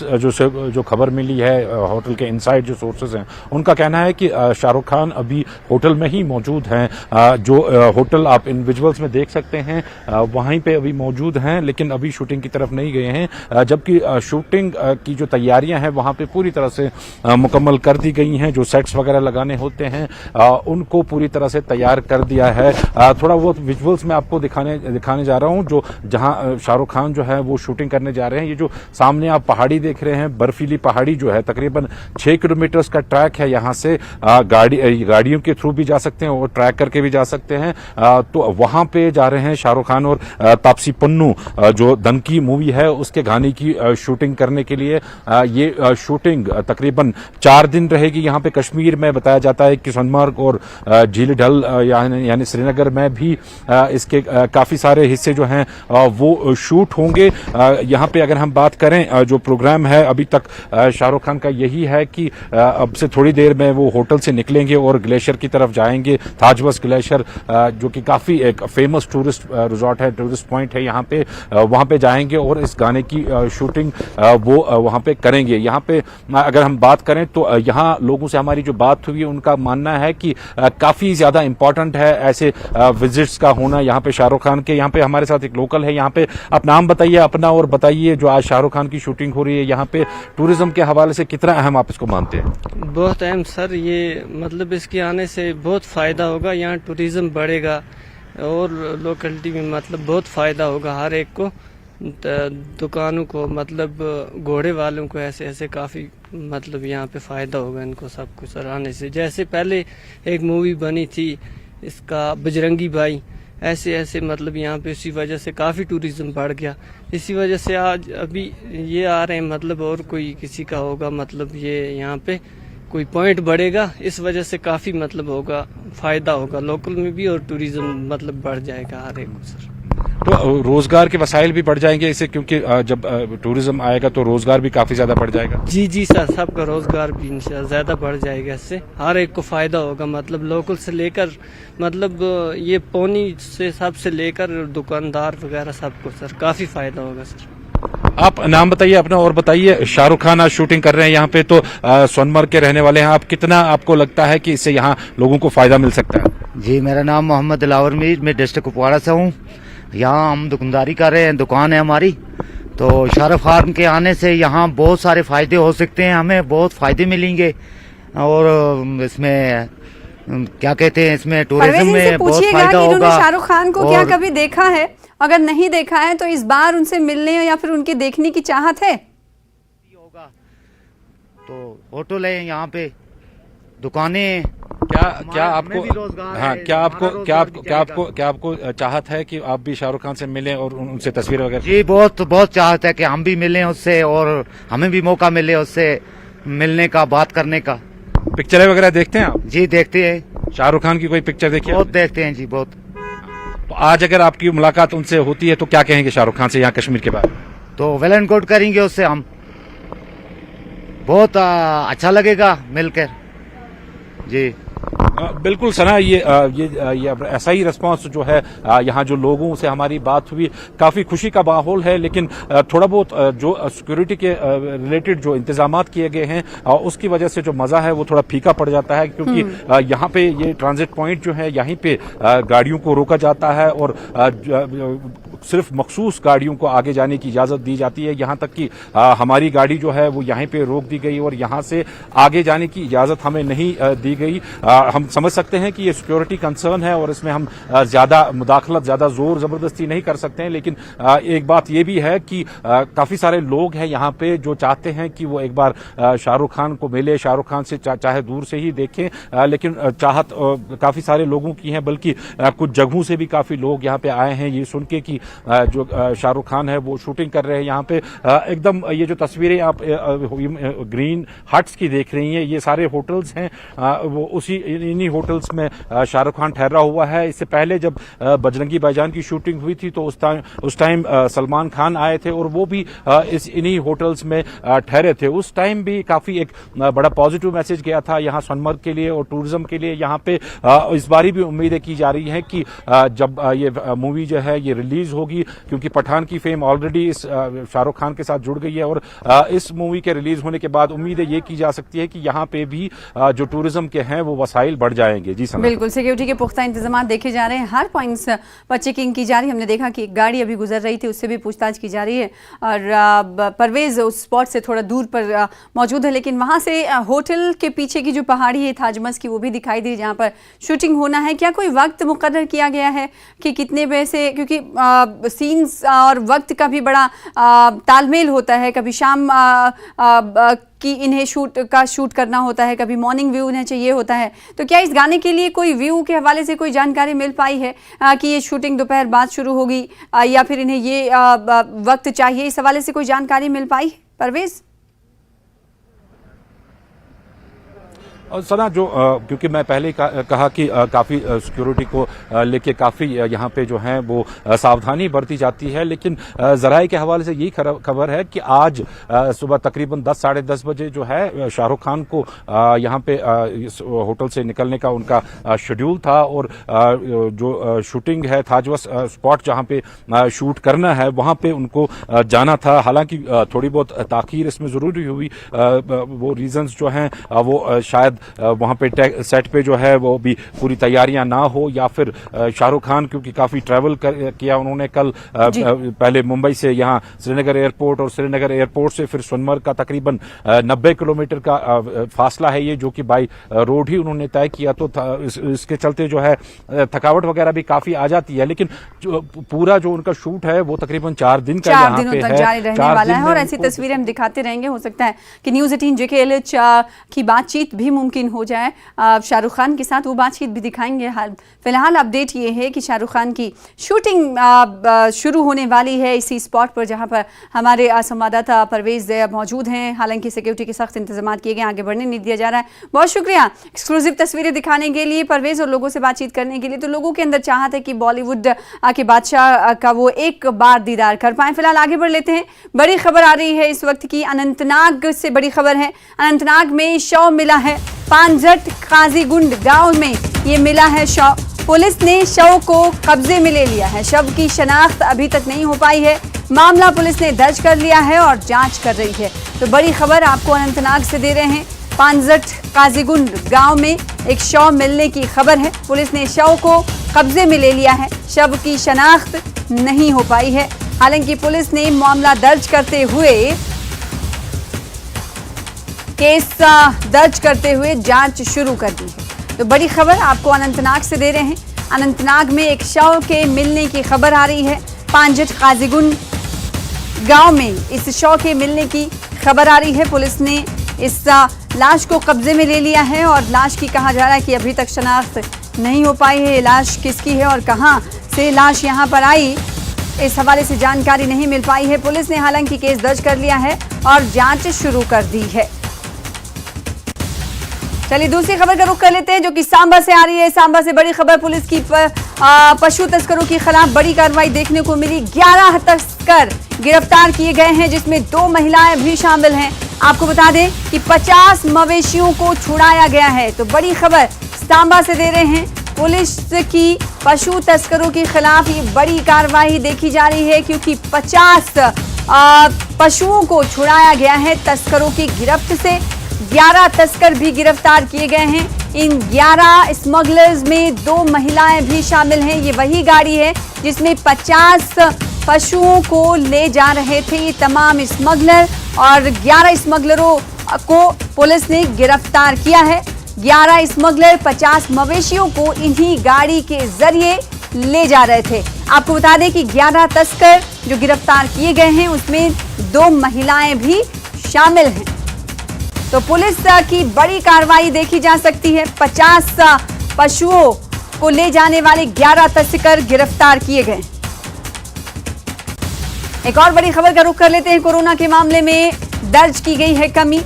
S9: जो खबर मिली है होटल के इनसाइड जो सोर्सेज हैं उनका कहना है कि शाहरुख खान अभी होटल में ही मौजूद हैं। जो होटल आप इन विजुअल्स में देख सकते हैं वहीं पे अभी मौजूद हैं, लेकिन अभी शूटिंग की तरफ नहीं गए हैं। जबकि शूटिंग की जो तैयारियां हैं वहां पे पूरी तरह से मुकम्मल कर दी गई हैं। जो सेट्स वगैरह लगाने होते हैं उनको पूरी तरह से तैयार कर दिया है। थोड़ा वो विजुअल्स में आपको दिखाने जा रहा हूं जो जहां शाहरुख खान जो है वो शूटिंग करने जा रहे हैं। ये जो सामने आप पहाड़ी देख रहे हैं, बर्फीली पहाड़ी जो है, तकरीबन 6 किलोमीटर का ट्रैक है। यहां से गाड़ियों के थ्रू भी जा सकते हैं और ट्रैक करके भी जा सकते हैं। तो वहां पे जा रहे हैं शाहरुख खान और तापसी पन्नू, जो डंकी मूवी है उसके गाने की शूटिंग करने के लिए। ये शूटिंग तकरीबन 4 दिन रहेगी। यहाँ पे कश्मीर में बताया जाता है कि सोनमर्ग और झील ढल यानी श्रीनगर में भी इसके काफी सारे हिस्से जो हैं वो शूट होंगे। यहाँ पे अगर हम बात करें जो प्रोग्राम है अभी तक शाहरुख खान का यही है कि अब से थोड़ी देर में वो होटल से निकलेंगे और ग्लेशियर की तरफ जाएंगे। थाजवस ग्लेशियर जो कि काफी एक फेमस टूरिस्ट रिजॉर्ट है, टूरिस्ट पॉइंट है यहाँ पे, वहां पे जाएंगे और इस गाने की शूटिंग वो वहां पे करेंगे। यहाँ पे अगर हम बात करें तो यहाँ लोगों से हमारी जो बात हुई उनका मानना है कि काफी ज्यादा इंपॉर्टेंट है ऐसे विजिट्स का होना यहाँ पे शाहरुख खान के। यहाँ पे हमारे साथ एक लोकल है। यहाँ पे आप नाम बताइए अपना और बताइए जो आज शाहरुख खान की शूटिंग हो रही है यहाँ पे टूरिज्म के हवाले से कितना अहम आप इसको मानते हैं?
S11: बहुत अहम सर, ये मतलब इसके आने से बहुत फायदा होगा, यहाँ टूरिज्म बढ़ेगा और लोकेलिटी में मतलब बहुत फायदा होगा हर एक को, दुकानों को, मतलब घोड़े वालों को, ऐसे ऐसे काफी मतलब यहाँ पे फायदा होगा इनको सब कुछ आने से। जैसे पहले एक मूवी बनी थी इसका बजरंगी भाई, ऐसे ऐसे मतलब यहाँ पे इसी वजह से काफी टूरिज्म बढ़ गया। इसी वजह से आज अभी ये आ रहे हैं मतलब, और कोई किसी का होगा मतलब ये यहाँ पे कोई पॉइंट बढ़ेगा, इस वजह से काफी मतलब होगा, फायदा होगा लोकल में भी और टूरिज्म मतलब बढ़ जाएगा हर एक को सर।
S9: तो रोजगार के वसाइल भी बढ़ जाएंगे इससे, क्योंकि जब टूरिज्म आएगा तो रोजगार भी काफी ज्यादा बढ़ जाएगा।
S11: जी सर, सबका रोजगार भी इंशाल्लाह ज्यादा बढ़ जाएगा, इससे हर एक को फायदा होगा। मतलब लोकल से लेकर मतलब ये पौनी से सबसे लेकर दुकानदार वगैरह सबको सर काफी फायदा होगा सर।
S9: आप नाम बताइए अपना और बताइए। शाहरुख खान आज शूटिंग कर रहे हैं यहाँ पे, तो सोनमर्ग के रहने वाले हैं आप, कितना आपको लगता है कि इससे यहाँ लोगों को फायदा मिल सकता है?
S12: जी, मेरा नाम मोहम्मद दिलावर मीर, मैं डिस्ट्रिक्ट कुपवाड़ा से हूँ। यहाँ हम दुकानदारी कर रहे हैं, दुकान है हमारी। तो शाहरुख खान के आने से यहाँ बहुत सारे फायदे हो सकते हैं, हमें बहुत फायदे मिलेंगे। और इसमें क्या कहते हैं, इसमें टूरिज्म में बहुत फायदा होगा।
S1: शाहरुख खान को क्या कभी देखा है? अगर नहीं देखा है तो इस बार उनसे मिलने या फिर उनके देखने की चाहत है?
S12: होगा तो होटल है यहाँ पे, दुकानें।
S9: क्या आपको हाँ क्या आपको चाहत है कि आप भी शाहरुख खान से मिलें और उनसे तस्वीर वगैरह?
S12: जी, बहुत चाहत है कि हम भी मिलें उससे और हमें भी मौका मिले उससे मिलने का, बात करने का।
S9: पिक्चरें वगैरह देखते हैं आप?
S12: जी, देखते हैं।
S9: शाहरुख खान की कोई पिक्चर देखी?
S12: बहुत देखते हैं जी, बहुत।
S9: तो आज अगर आपकी मुलाकात उनसे होती है तो क्या कहेंगे शाहरुख खान से यहाँ कश्मीर के बारे में?
S12: तो वेल एंड गुड करेंगे उससे हम, बहुत अच्छा लगेगा मिलकर। जी
S9: बिल्कुल सना, ये ऐसा ही रिस्पांस जो है यहाँ जो लोगों से हमारी बात हुई, काफी खुशी का माहौल है। लेकिन थोड़ा बहुत जो सिक्योरिटी के रिलेटेड जो इंतजामात किए गए हैं उसकी वजह से जो मजा है वो थोड़ा फीका पड़ जाता है, क्योंकि यहाँ पे ये ट्रांजिट पॉइंट जो है यहीं पे गाड़ियों को रोका जाता है और सिर्फ मखसूस गाड़ियों को आगे जाने की इजाजत दी जाती है। यहाँ तक कि हमारी गाड़ी जो है वो यहीं पे रोक दी गई और यहाँ से आगे जाने की इजाजत हमें नहीं दी गई। हम समझ सकते हैं कि ये सिक्योरिटी कंसर्न है और इसमें हम ज्यादा मुदाखलत, ज्यादा जोर जबरदस्ती नहीं कर सकते हैं। लेकिन एक बात ये भी है कि काफी सारे लोग हैं यहाँ पे जो चाहते हैं कि वो एक बार शाहरुख खान को मिले, शाहरुख खान से चाहे दूर से ही देखें। लेकिन चाहत काफी सारे लोगों की है, बल्कि कुछ जगहों से भी काफी लोग यहाँ पे आए हैं ये सुन के कि जो शाहरुख खान है वो शूटिंग कर रहे हैं यहाँ पे। एकदम ये जो तस्वीरें आप ग्रीन हट्स की देख रही हैं, ये सारे होटल्स हैं, वो उसी इन्हीं होटल्स में शाहरुख खान ठहरा हुआ है। इससे पहले जब बजरंगी भाईजान की शूटिंग हुई थी तो उस टाइम सलमान खान आए थे और वो भी इन्हीं होटल्स में ठहरे थे। उस टाइम भी काफी एक बड़ा पॉजिटिव मैसेज गया था यहाँ सोनमर्ग के लिए और टूरिज्म के लिए। यहाँ पे इस बारी भी उम्मीदें की जा रही हैं कि जब ये मूवी जो है ये रिलीज होगी, क्योंकि पठान की फेम ऑलरेडी इस शाहरुख खान के साथ जुड़ गई है और इस मूवी के रिलीज होने के बाद उम्मीद ये की जा सकती है कि यहाँ पे भी जो टूरिज्म के हैं वो वसाइल बढ़ जाएंगे। जी सर, बिल्कुल
S1: सिक्योरिटी के पुख्ता इंतजाम देखे जा रहे हैं, हर पॉइंट्स पर चेकिंग की जा रही है। हमने देखा कि एक गाड़ी अभी गुजर रही थी, उससे भी पूछताछ की जा रही है और परवेज उस स्पॉट से थोड़ा दूर पर मौजूद है, लेकिन वहां से होटल के पीछे की जो पहाड़ी है ताजमस की वो भी दिखाई दी जहाँ पर शूटिंग होना है। क्या कोई वक्त मुकर्रर किया गया है कि कितने बजे से, क्योंकि सीन्स और वक्त का भी बड़ा तालमेल होता है, कभी शाम कि इन्हें शूट करना होता है, कभी मॉर्निंग व्यू इन्हें चाहिए होता है। तो क्या इस गाने के लिए कोई व्यू के हवाले से कोई जानकारी मिल पाई है कि ये शूटिंग दोपहर बाद शुरू होगी या फिर इन्हें ये वक्त चाहिए, इस हवाले से कोई जानकारी मिल पाई परवेज?
S9: और सना जो क्योंकि मैं पहले ही कहा कि काफ़ी सिक्योरिटी को लेके काफ़ी यहाँ पे जो है वो सावधानी बरती जाती है, लेकिन ज़राए के हवाले से यही खबर है कि आज सुबह तकरीबन 10 साढ़े 10 बजे जो है शाहरुख खान को यहाँ पे इस होटल से निकलने का उनका शेड्यूल था और जो शूटिंग है ताजमस स्पॉट जहाँ पे शूट करना है वहाँ पे उनको जाना था। हालांकि थोड़ी बहुत ताख़ीर इसमें ज़रूरी हुई, वो रीजंस जो हैं वो शायद वहां पे सेट पे जो है वो भी पूरी तैयारियां ना हो या फिर शाहरुख खान क्योंकि काफी ट्रैवल किया उन्होंने कल पहले मुंबई से यहाँ श्रीनगर एयरपोर्ट और श्रीनगर एयरपोर्ट से फिर सोनमर्ग का तकरीबन 90 किलोमीटर का फासला है ये, जो कि बाई रोड ही उन्होंने तय किया। तो इसके चलते जो है थकावट वगैरह भी काफी आ जाती है, लेकिन पूरा जो उनका शूट है वो तकरीबन 4 दिन का यहाँ पे है,
S1: जारी रहने वाला है और ऐसी तस्वीरें हम दिखाते रहेंगे। हो सकता है कि न्यूज़ 18 JKLH की बातचीत भी मुमकिन हो जाए शाहरुख खान के साथ, वो बातचीत भी दिखाएंगे। फिलहाल अपडेट ये है कि शाहरुख खान की शूटिंग शुरू होने वाली है इसी स्पॉट पर जहां पर हमारे संवाददाता परवेज मौजूद हैं। हालांकि सिक्योरिटी के सख्त इंतजाम किए गए, आगे बढ़ने नहीं दिया जा रहा है। बहुत शुक्रिया एक्सक्लूसिव तस्वीरें दिखाने के लिए परवेज और लोगों से बातचीत करने के लिए। तो लोगों के अंदर चाहत है कि बॉलीवुड के बादशाह का वो एक बार दीदार कर पाए। फिलहाल आगे बढ़ लेते हैं। बड़ी खबर आ रही है इस वक्त की, अनंतनाग से बड़ी खबर है। अनंतनाग में शव मिला है, पांजट काजीगुंड गांव में ये मिला है शव। पुलिस ने शव को कब्जे में ले लिया है। शव की शनाख्त अभी तक नहीं हो पाई है। मामला पुलिस ने दर्ज कर लिया है और जांच कर रही है। तो बड़ी खबर आपको अनंतनाग से दे रहे हैं। पांजट काजीगुंड गांव में एक शव मिलने की खबर है। पुलिस ने शव को कब्जे में ले लिया है। शव की शनाख्त नहीं हो पाई है। हालांकि पुलिस ने मामला दर्ज करते हुए केस दर्ज करते हुए जांच शुरू कर दी है। तो बड़ी खबर आपको अनंतनाग से दे रहे हैं। अनंतनाग में एक शव के मिलने की खबर आ रही है। पांजट काजीगुंड गांव में इस शव के मिलने की खबर आ रही है। पुलिस ने इस लाश को कब्जे में ले लिया है और लाश की कहा जा रहा है कि अभी तक शनाख्त नहीं हो पाई है। लाश किसकी है और कहां से लाश यहां पर आई, इस हवाले से जानकारी नहीं मिल पाई है। पुलिस ने हालांकि केस दर्ज कर लिया है और जांच शुरू कर दी है। चलिए दूसरी खबर का रुख कर लेते हैं जो कि सांबा से आ रही है। सांबा से बड़ी खबर, पुलिस की पशु तस्करों के खिलाफ बड़ी कार्रवाई देखने को मिली। 11 तस्कर गिरफ्तार किए गए हैं जिसमें 2 महिलाएं भी शामिल हैं। आपको बता दें कि 50 मवेशियों को छुड़ाया गया है। तो बड़ी खबर सांबा से दे रहे हैं। पुलिस की पशु तस्करों के खिलाफ ये बड़ी कार्रवाई देखी जा रही है क्योंकि 50 पशुओं को छुड़ाया गया है तस्करों की गिरफ्त से। 11 तस्कर भी गिरफ्तार किए गए हैं। इन 11 स्मगलर्स में 2 महिलाएं भी शामिल हैं। ये वही गाड़ी है जिसमें 50 पशुओं को ले जा रहे थे ये तमाम स्मगलर, और 11 स्मगलरों को पुलिस ने गिरफ्तार किया है। 11 स्मगलर 50 मवेशियों को इन्हीं गाड़ी के जरिए ले जा रहे थे। आपको बता दें कि 11 तस्कर जो गिरफ्तार किए गए हैं उसमें 2 महिलाएं भी शामिल हैं। तो पुलिस की बड़ी कार्रवाई देखी जा सकती है। 50 पशुओं को ले जाने वाले 11 तस्कर गिरफ्तार किए गए। एक और बड़ी खबर का रुख कर लेते हैं। कोरोना के मामले में दर्ज की गई है कमी।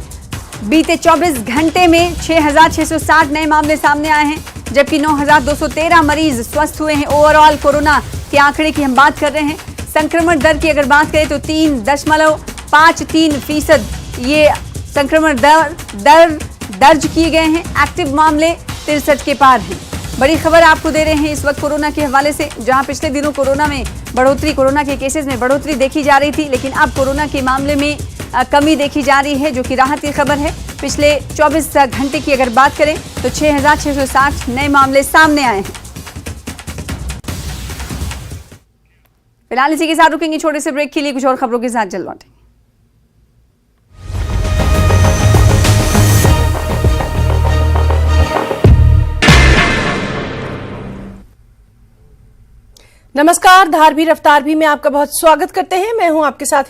S1: बीते 24 घंटे में 6,660 नए मामले सामने आए हैं जबकि 9,213 मरीज स्वस्थ हुए हैं। ओवरऑल कोरोना के आंकड़े की हम बात कर रहे हैं। संक्रमण दर की अगर बात करें तो 3.53% ये संक्रमण दर दर्ज किए गए हैं। एक्टिव मामले 63 के पार हैं। बड़ी खबर आपको दे रहे हैं इस वक्त कोरोना के हवाले से, जहां पिछले दिनों कोरोना के केसेस में बढ़ोतरी देखी जा रही थी, लेकिन अब कोरोना के मामले में कमी देखी जा रही है जो कि राहत की खबर है। पिछले 24 घंटे की अगर बात करें तो 6,660 नए मामले सामने आए हैं। फिलहाल इसी के साथ रुकेंगे छोटे से ब्रेक के लिए, कुछ और खबरों के साथ जल्द लौटेंगे।
S7: नमस्कार, धार भी रफ्तार भी में आपका बहुत स्वागत करते हैं। मैं हूं आपके साथ